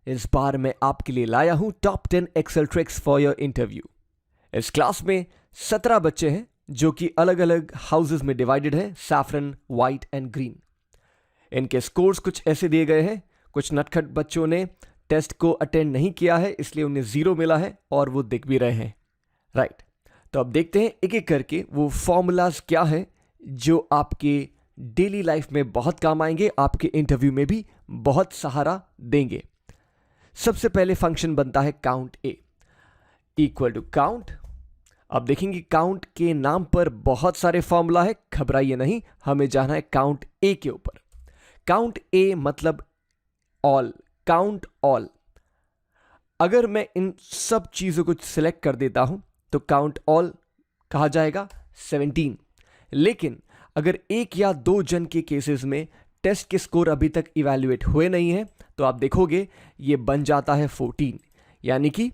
इस बार मैं आपके लिए लाया हूं top 10 Excel tricks for your interview. इस क्लास में 17 बच्चे हैं जो कि अलग अलग हाउसेस में डिवाइडेड हैं, सैफरन, वाइट एंड ग्रीन। इनके स्कोर्स कुछ ऐसे दिए गए हैं। कुछ नटखट बच्चों ने टेस्ट को अटेंड नहीं किया है, इसलिए उन्हें 0 मिला है और वो दिख भी रहे हैं, राइट। तो अब देखते हैं एक एक करके वो फॉर्मूलाज क्या है जो आपके डेली लाइफ में बहुत काम आएंगे, आपके इंटरव्यू में भी बहुत सहारा देंगे। सबसे पहले फंक्शन बनता है count A equal to count. अब देखेंगे काउंट के नाम पर बहुत सारे फॉर्मूला है, घबराइए नहीं, हमें जाना है काउंट ए के ऊपर। काउंट ए मतलब ऑल, काउंट ऑल। अगर मैं इन सब चीजों को सिलेक्ट कर देता हूं तो काउंट ऑल कहा जाएगा 17। लेकिन अगर एक या दो जन के केसेस में टेस्ट के स्कोर अभी तक इवैल्यूएट हुए नहीं है तो आप देखोगे ये बन जाता है 14। यानी कि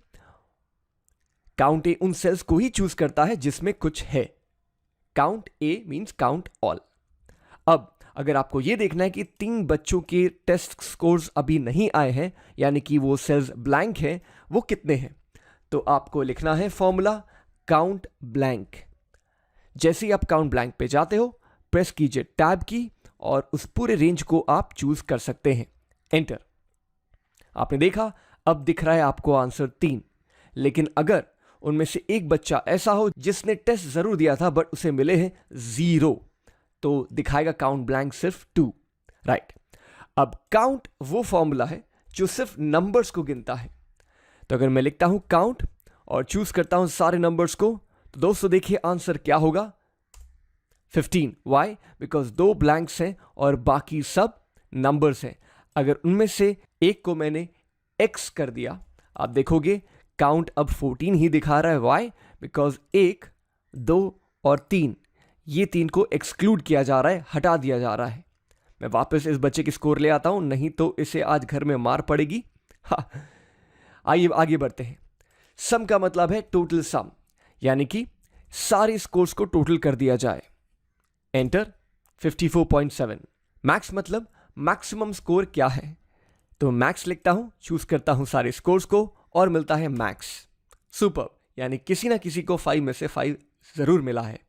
काउंट ए उन सेल्स को ही चूज करता है जिसमें कुछ है। काउंट ए मींस काउंट ऑल। अब अगर आपको यह देखना है कि 3 बच्चों के टेस्ट स्कोर्स अभी नहीं आए हैं, यानी कि वो सेल्स ब्लैंक हैं, वो कितने हैं, तो आपको लिखना है फॉर्मूला काउंट ब्लैंक। जैसे ही आप काउंट ब्लैंक पे जाते हो, प्रेस कीजिए टैब की और उस पूरे रेंज को आप चूज कर सकते हैं। एंटर। आपने देखा अब दिख रहा है आपको आंसर 3। लेकिन अगर उनमें से एक बच्चा ऐसा हो जिसने टेस्ट जरूर दिया था बट उसे मिले हैं 0, तो दिखाएगा काउंट ब्लैंक सिर्फ 2, राइट। अब काउंट वो फॉर्मूला है जो सिर्फ नंबर्स को गिनता है। तो अगर मैं लिखता हूं काउंट और चूज करता हूं सारे नंबर्स को, तो दोस्तों देखिए आंसर क्या होगा 15। वाई? बिकॉज 2 ब्लैंक्स हैं और बाकी सब नंबर्स हैं। अगर उनमें से एक को मैंने एक्स कर दिया, आप देखोगे काउंट अब 14 ही दिखा रहा है। वाई? बिकॉज 1, 2 और 3, ये 3 को एक्सक्लूड किया जा रहा है, हटा दिया जा रहा है। मैं वापस इस बच्चे की स्कोर ले आता हूं, नहीं तो इसे आज घर में मार पड़ेगी। आइए आगे बढ़ते हैं। सम का मतलब है टोटल सम, यानी कि सारे स्कोर्स को टोटल कर दिया जाए। एंटर। 54.7। मैक्स मतलब मैक्सिमम स्कोर क्या है, तो मैक्स लिखता हूं, चूज करता हूं सारे स्कोर्स को और मिलता है मैक्स। सुपर, यानी किसी ना किसी को 5 में से 5 जरूर मिला है।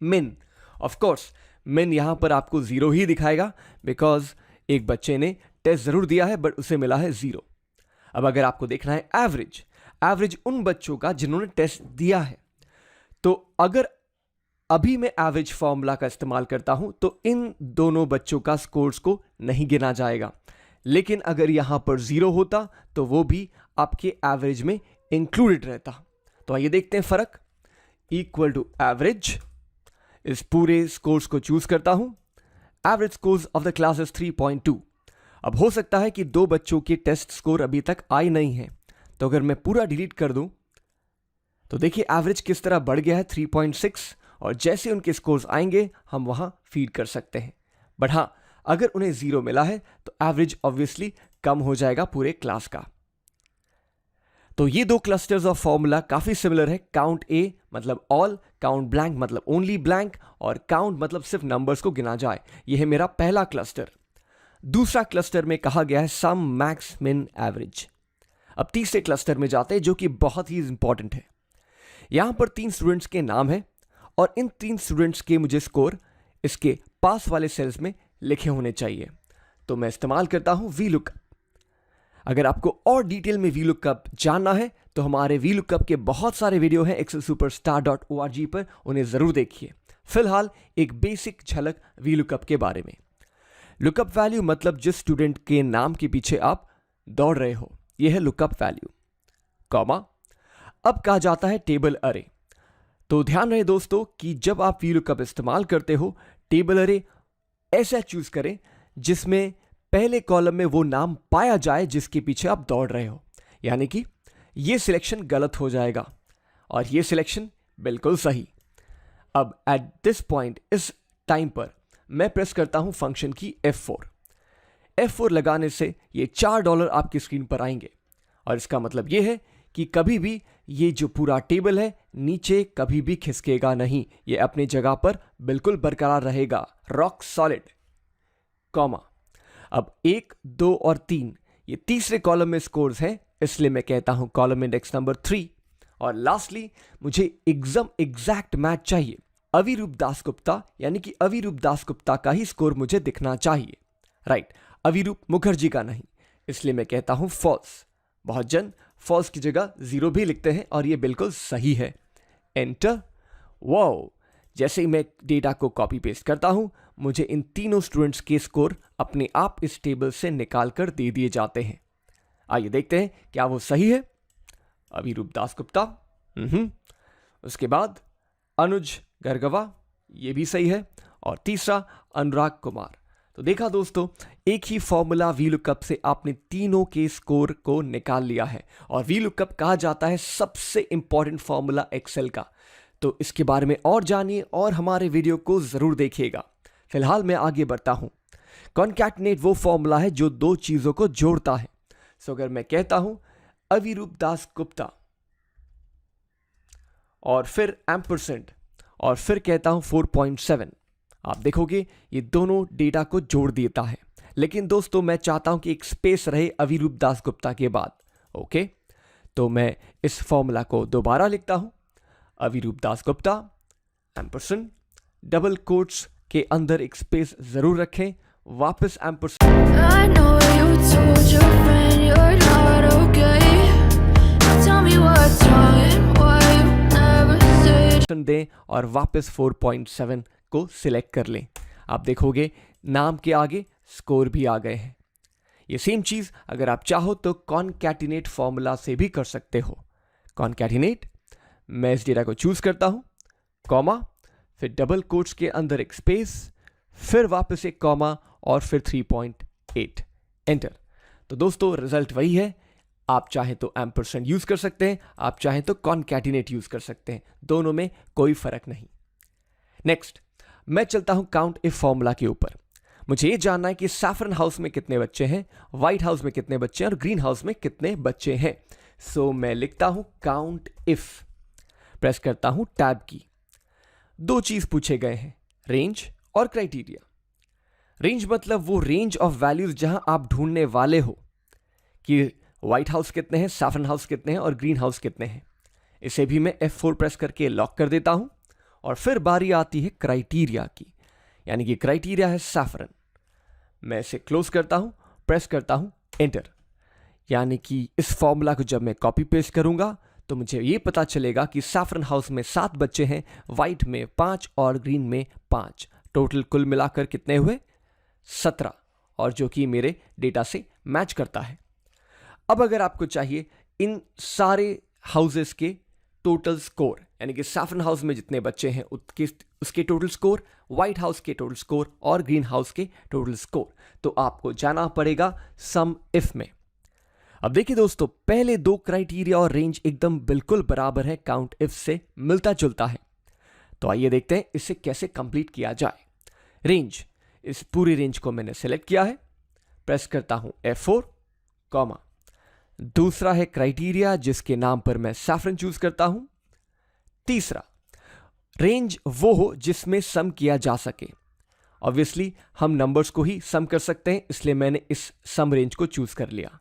मिन, ऑफ कोर्स मिन यहां पर आपको 0 ही दिखाएगा बिकॉज एक बच्चे ने टेस्ट जरूर दिया है बट उसे मिला है 0। अब अगर आपको देखना है एवरेज, एवरेज उन बच्चों का जिन्होंने टेस्ट दिया है, तो अगर अभी मैं एवरेज फॉर्मूला का इस्तेमाल करता हूं तो इन दोनों बच्चों का स्कोर्स को नहीं गिना जाएगा। लेकिन अगर यहां पर 0 होता तो वो भी आपके एवरेज में इंक्लूडेड रहता। तो आइए देखते हैं फर्क। इक्वल टू एवरेज, इस पूरे स्कोर्स को चूज करता हूं। Average scores of the class is 3.2। अब हो सकता है कि 2 बच्चों के टेस्ट स्कोर अभी तक आए नहीं हैं, तो अगर मैं पूरा डिलीट कर दूं तो देखिए एवरेज किस तरह बढ़ गया है 3.6, और जैसे उनके स्कोर्स आएंगे हम वहां फीड कर सकते हैं। बट हां, अगर उन्हें 0 मिला है तो एवरेज ऑब्वियसली कम हो जाएगा पूरे क्लास का। तो ये 2 क्लस्टर्स ऑफ फॉर्मूला काफी सिमिलर है। काउंट ए मतलब ऑल, काउंट ब्लैंक मतलब ओनली ब्लैंक, और काउंट मतलब सिर्फ नंबर्स को गिना जाए। यह है मेरा पहला क्लस्टर। दूसरा क्लस्टर में कहा गया है सम, मैक्स, मिन, एवरेज। अब तीसरे क्लस्टर में जाते हैं जो कि बहुत ही इंपॉर्टेंट है। यहां पर 3 स्टूडेंट्स के नाम है और इन 3 स्टूडेंट्स के मुझे स्कोर इसके पास वाले सेल्स में लिखे होने चाहिए। तो मैं इस्तेमाल करता हूं VLOOKUP। अगर आपको और डिटेल में VLOOKUP जानना है तो हमारे VLOOKUP के बहुत सारे वीडियो हैं excelsuperstar.org पर, उन्हें जरूर देखिए। फिलहाल एक बेसिक झलक VLOOKUP के बारे में। लुकअप वैल्यू मतलब जिस स्टूडेंट के नाम के पीछे आप दौड़ रहे हो, यह है लुकअप वैल्यू। कॉमा, अब कहा जाता है टेबल अरे। तो ध्यान रहे दोस्तों कि जब आप VLOOKUP इस्तेमाल करते हो, टेबल अरे ऐसा चूज करें जिसमें पहले कॉलम में वो नाम पाया जाए जिसके पीछे आप दौड़ रहे हो। यानी कि यह सिलेक्शन गलत हो जाएगा और यह सिलेक्शन बिल्कुल सही। अब एट दिस पॉइंट, इस टाइम पर मैं प्रेस करता हूं फंक्शन की F4। F4 लगाने से ये $4 आपकी स्क्रीन पर आएंगे और इसका मतलब यह है कि कभी भी ये जो पूरा टेबल है नीचे कभी भी खिसकेगा नहीं, ये अपनी जगह पर बिल्कुल बरकरार रहेगा, रॉक सॉलिड। कॉमा, अब 1, 2 और 3 ये तीसरे कॉलम में स्कोर्स हैं, इसलिए मैं कहता हूं कॉलम इंडेक्स नंबर 3। और लास्टली मुझे एकदम एग्जैक्ट मैच चाहिए। अविरूप दासगुप्ता यानी कि अविरूप दासगुप्ता का ही स्कोर मुझे दिखना चाहिए, राइट, अविरूप मुखर्जी का नहीं, इसलिए मैं कहता हूं फॉल्स। बहुत जन फॉल्स की जगह 0 भी लिखते हैं और ये बिल्कुल सही है। एंटर। वाओ, जैसे ही मैं डेटा को कॉपी पेस्ट करता हूं, मुझे इन तीनों स्टूडेंट्स के स्कोर अपने आप इस टेबल से निकाल कर दे दिए जाते हैं। आइए देखते हैं क्या वो सही है। अविरूप दासगुप्ता, उसके बाद अनुज गर्गवा, ये भी सही है, और तीसरा अनुराग कुमार। तो देखा दोस्तों, एक ही फॉर्मूला वीलुकअप से आपने तीनों के स्कोर को निकाल लिया है। और वीलुकअप कहा जाता है सबसे इंपॉर्टेंट फॉर्मूला एक्सेल का। तो इसके बारे में और जानिए और हमारे वीडियो को जरूर देखिएगा। फिलहाल मैं आगे बढ़ता हूं। कॉन्कैटिनेट वो फॉर्मूला है जो दो चीजों को जोड़ता है। सो अगर मैं कहता हूं अविरूप दासगुप्ता और फिर एम्परसेंड और फिर कहता हूं 4.7, आप देखोगे ये दोनों डेटा को जोड़ देता है। लेकिन दोस्तों मैं चाहता हूं कि एक स्पेस रहे अविरूप दासगुप्ता के बाद। ओके, तो मैं इस फॉर्मूला को दोबारा लिखता हूं। Avirup Dasgupta ampersand, double quotes के अंदर एक स्पेस जरूर रखें, वापस एम्परसेंड दें और वापस 4.7 को सिलेक्ट कर लें। आप देखोगे नाम के आगे स्कोर भी आ गए हैं। ये सेम चीज अगर आप चाहो तो कॉन्कैटिनेट फॉर्मूला से भी कर सकते हो। कॉन्कैटिनेट, मैं इस डेटा को चूज करता हूं, कॉमा, फिर डबल कोट्स के अंदर एक स्पेस, फिर वापस एक कॉमा और फिर 3.8, एंटर। तो दोस्तों रिजल्ट वही है। आप चाहें तो एम्परसेंड यूज कर सकते हैं, आप चाहें तो कॉन्कैटिनेट यूज कर सकते हैं, दोनों में कोई फर्क नहीं। नेक्स्ट मैं चलता हूं काउंट इफ फॉर्मूला के ऊपर। मुझे यह जानना है कि सैफरन हाउस में कितने बच्चे हैं, व्हाइट हाउस में कितने बच्चे हैं और ग्रीन हाउस में कितने बच्चे हैं। सो मैं लिखता हूं काउंट इफ, प्रेस करता हूं टैब की। दो चीज पूछे गए हैं, रेंज और क्राइटेरिया। रेंज मतलब वो रेंज ऑफ वैल्यूज जहां आप ढूंढने वाले हो कि व्हाइट हाउस कितने हैं, सैफरन हाउस कितने हैं और ग्रीन हाउस कितने हैं। इसे भी मैं F4 प्रेस करके लॉक कर देता हूं। और फिर बारी आती है क्राइटेरिया की, यानी कि क्राइटेरिया है सैफरन। मैं इसे क्लोज करता हूं, प्रेस करता हूं एंटर। यानी कि इस फॉर्मूला को जब मैं कॉपी पेस्ट करूंगा तो मुझे यह पता चलेगा कि सैफरन हाउस में 7 बच्चे हैं, व्हाइट में 5 और ग्रीन में 5। टोटल कुल मिलाकर कितने हुए? 17, और जो कि मेरे डेटा से मैच करता है। अब अगर आपको चाहिए इन सारे हाउसेस के टोटल स्कोर, यानी कि सैफरन हाउस में जितने बच्चे हैं उसके टोटल स्कोर, व्हाइट हाउस के टोटल स्कोर और ग्रीन हाउस के टोटल स्कोर, तो आपको जाना पड़ेगा सम इफ में। अब देखिए दोस्तों, पहले दो क्राइटेरिया और रेंज एकदम बिल्कुल बराबर है, काउंट इफ से मिलता जुलता है। तो आइए देखते हैं इसे कैसे कंप्लीट किया जाए। रेंज, इस पूरी रेंज को मैंने सेलेक्ट किया है, प्रेस करता हूं F4, कॉमा। दूसरा है क्राइटेरिया जिसके नाम पर मैं सैफरन चूज करता हूं। तीसरा, रेंज वो हो जिसमें सम किया जा सके। ऑब्वियसली हम नंबर्स को ही सम कर सकते हैं, इसलिए मैंने इस सम रेंज को चूज कर लिया।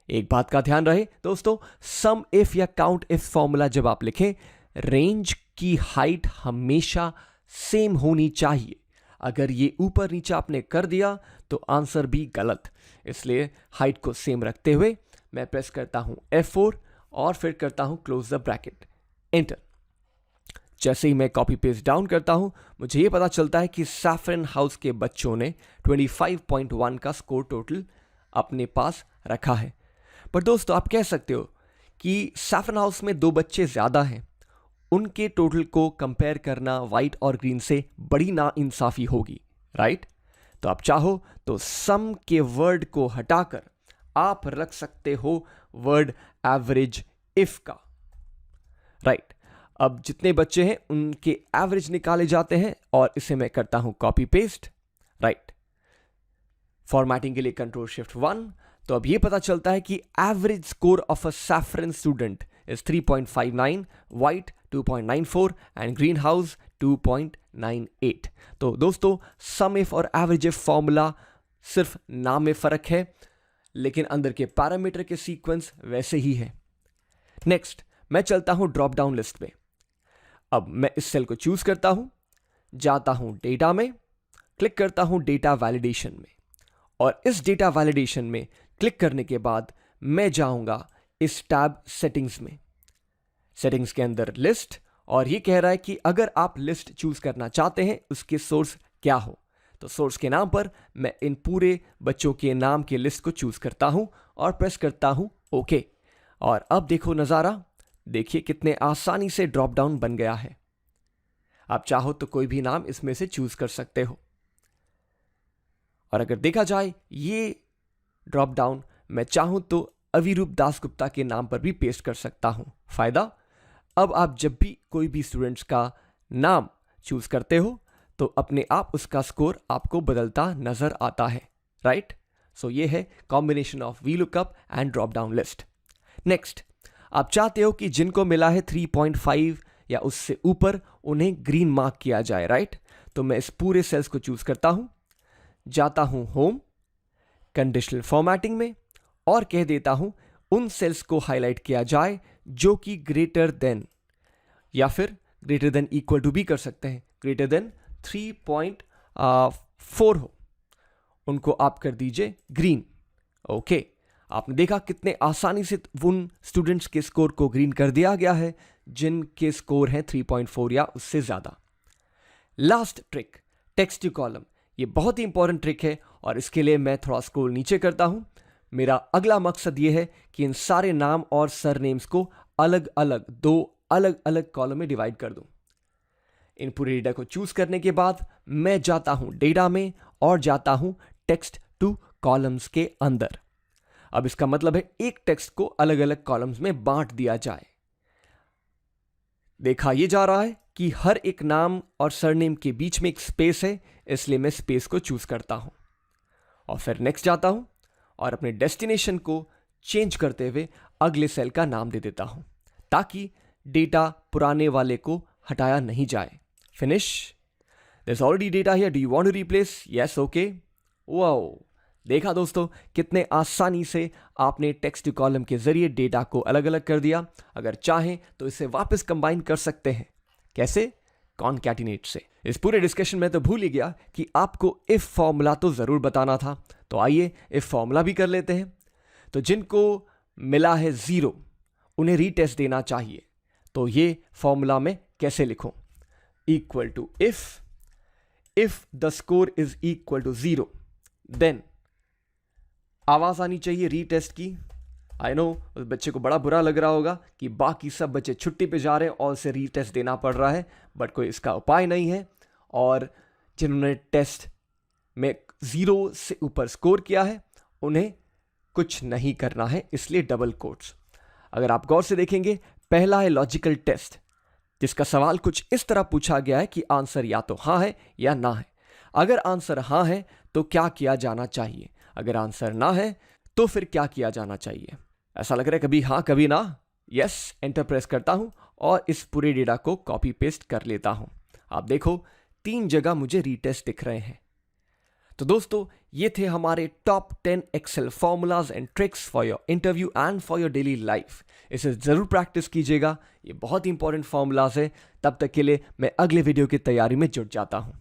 एक बात का ध्यान रहे दोस्तों, सम इफ या काउंट इफ फॉर्मूला जब आप लिखें, रेंज की हाइट हमेशा सेम होनी चाहिए। अगर ये ऊपर नीचे आपने कर दिया तो आंसर भी गलत। इसलिए हाइट को सेम रखते हुए मैं प्रेस करता हूं F4 और फिर करता हूं क्लोज द ब्रैकेट, एंटर। जैसे ही मैं कॉपी पेस्ट डाउन करता हूं, मुझे यह पता चलता है कि सैफरन हाउस के बच्चों ने 25.1 का स्कोर टोटल अपने पास रखा है। पर दोस्तों आप कह सकते हो कि सैफरन हाउस में 2 बच्चे ज्यादा हैं, उनके टोटल को कंपेयर करना व्हाइट और ग्रीन से बड़ी नाइंसाफी होगी, राइट? तो आप चाहो तो सम के वर्ड को हटाकर आप रख सकते हो वर्ड एवरेज इफ का, राइट? अब जितने बच्चे हैं उनके एवरेज निकाले जाते हैं और इसे मैं करता हूं कॉपी पेस्ट, राइट? फॉर्मेटिंग के लिए Ctrl+Shift+1। तो अब यह पता चलता है कि average score of a saffron student is 3.59, white 2.94 and green house 2.98। तो दोस्तों सम इफ और एवरेज इफ फॉर्मूला सिर्फ नाम में फर्क है, लेकिन अंदर के पैरामीटर के सीक्वेंस वैसे ही है। नेक्स्ट मैं चलता हूं ड्रॉप डाउन लिस्ट में। अब मैं इस सेल को चूज करता हूं, जाता हूं डेटा में, क्लिक करता हूं डेटा वैलिडेशन में, और इस डेटा वैलिडेशन में क्लिक करने के बाद मैं जाऊंगा इस टैब सेटिंग्स में। सेटिंग्स के अंदर लिस्ट, और ये कह रहा है कि अगर आप लिस्ट चूज करना चाहते हैं उसके सोर्स क्या हो, तो सोर्स के नाम पर मैं इन पूरे बच्चों के नाम के लिस्ट को चूज करता हूं और प्रेस करता हूं ओके। और अब देखो नजारा, देखिए कितने आसानी से ड्रॉप डाउन बन गया है। आप चाहो तो कोई भी नाम इसमें से चूज कर सकते हो। और अगर देखा जाए ये ड्रॉप डाउन मैं चाहूं तो अविरूप दासगुप्ता के नाम पर भी पेस्ट कर सकता हूं। फायदा, अब आप जब भी कोई भी स्टूडेंट्स का नाम चूज करते हो तो अपने आप उसका स्कोर आपको बदलता नजर आता है, राइट। सो ये है combination of VLOOKUP and drop down list. Next, आप चाहते हो कि जिनको मिला है 3.5 या उससे ऊपर उन्हें ग्रीन मार्क किया जाए, राइट। तो मैं इस पूरे सेल्स को चूज करता हूं, जाता हूं होम, कंडीशनल फॉर्मेटिंग में, और कह देता हूं उन सेल्स को हाईलाइट किया जाए जो कि ग्रेटर देन, या फिर ग्रेटर देन इक्वल टू भी कर सकते हैं, ग्रेटर देन 3.4 हो, उनको आप कर दीजिए ग्रीन। ओके, आपने देखा कितने आसानी से उन स्टूडेंट्स के स्कोर को ग्रीन कर दिया गया है जिनके स्कोर हैं 3.4 या उससे ज्यादा। Last trick, text to column, ये बहुत ही इंपॉर्टेंट ट्रिक है और इसके लिए मैं थोड़ा स्क्रॉल नीचे करता हूं। मेरा अगला मकसद ये है कि इन सारे नाम और सरनेम्स को अलग अलग, दो अलग अलग कॉलम में डिवाइड कर दूं। इन पूरे डेटा को चूज करने के बाद मैं जाता हूं डेटा में और जाता हूं टेक्स्ट टू कॉलम्स के अंदर। अब इसका मतलब है एक टेक्स्ट को अलग अलग कॉलम्स में बांट दिया जाए। देखा ये जा रहा है कि हर एक नाम और सरनेम के बीच में एक स्पेस है, इसलिए मैं स्पेस को चूज करता हूं और फिर नेक्स्ट जाता हूं और अपने डेस्टिनेशन को चेंज करते हुए अगले सेल का नाम दे देता हूं ताकि डेटा पुराने वाले को हटाया नहीं जाए। Finish. There's already data here. Do you want to replace? Yes, okay. Wow. देखा दोस्तों कितने आसानी से आपने टेक्स्ट टू कॉलम के जरिए डेटा को अलग अलग कर दिया। अगर चाहें तो इसे वापस कंबाइन कर सकते हैं। कैसे? कॉनकैटिनेट से। इस पूरे डिस्कशन में तो भूल ही गया कि आपको इफ फॉर्मूला तो जरूर बताना था, तो आइए इफ फॉर्मूला भी कर लेते हैं। तो जिनको मिला है 0 उन्हें रीटेस्ट देना चाहिए, तो ये फॉर्मूला में कैसे लिखूं? Equal to if the score is equal to 0 then आवाज आनी चाहिए रीटेस्ट की। आई नो उस बच्चे को बड़ा बुरा लग रहा होगा कि बाकी सब बच्चे छुट्टी पे जा रहे हैं और उसे रीटेस्ट देना पड़ रहा है, बट कोई इसका उपाय नहीं है। और जिन्होंने टेस्ट में 0 से ऊपर स्कोर किया है उन्हें कुछ नहीं करना है, इसलिए डबल कोट्स। अगर आप गौर से देखेंगे, पहला है लॉजिकल टेस्ट, जिसका सवाल कुछ इस तरह पूछा गया है कि आंसर या तो हाँ है या ना है। अगर आंसर हाँ है तो क्या किया जाना चाहिए, अगर आंसर ना है तो फिर क्या किया जाना चाहिए। ऐसा लग रहा है कभी हाँ कभी ना। यस, एंटर प्रेस करता हूं और इस पूरे डेटा को कॉपी पेस्ट कर लेता हूं। आप देखो 3 जगह मुझे रीटेस्ट दिख रहे हैं। तो दोस्तों ये थे हमारे top 10 Excel formulas and tricks for your interview and for your daily life. इसे जरूर प्रैक्टिस कीजिएगा, ये बहुत ही इंपॉर्टेंट फॉर्मूलाज है। तब तक के लिए मैं अगले वीडियो की तैयारी में जुट जाता हूं।